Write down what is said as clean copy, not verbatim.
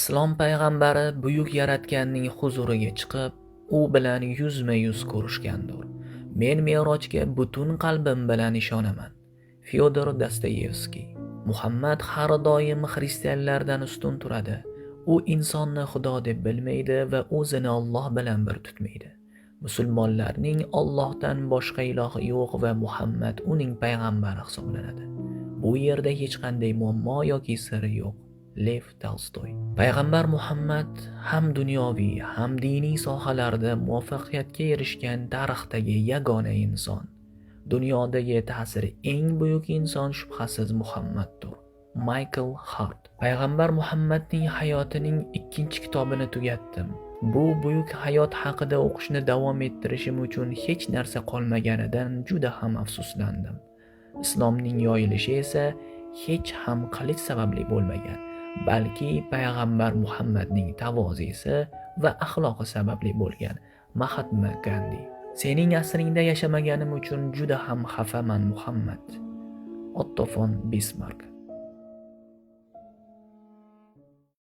Islom payg'ambari buyuk yaratganning huzuriga chiqib, u bilan yuzma-yuz ko'rishgandir. Men Me'rojga butun qalbim bilan ishonaman. Fyodor Dostoyevskiy. Muhammad har doim xristianlardan ustun turadi. U insonni Xudo deb bilmaydi va o'zini Alloh bilan bir tutmaydi. Musulmonlarning Allohdan boshqa ilohi yo'q va Muhammad uning payg'ambari hisoblanadi. Bu yerda hech qanday muammo yoki siri yo'q. Lev Tolstoy. Payg'ambar Muhammad ham dunyoviy, ham diniy sohalarda muvaffaqiyatga erishgan tarixdagi yagona inson. Dunyodagi ta'siri eng buyuk inson shubhasiz Muhammaddir. Michael Hart. Payg'ambar Muhammadning hayotining 2-kitobini tugatdim. Bu buyuk hayot haqida o'qishni davom ettirishim uchun hech narsa qolmaganidan juda ham afsuslandim. Islomning yoyilishi esa hech ham qilich sababli bo'lmagan, balki payg'ambar Muhammadning tavozisi va axloqi sababli bo'lgan. Mahatma Gandhi. Sening asringda yashamaganim uchun juda ham xafaman Muhammad. Otto von Bismarck.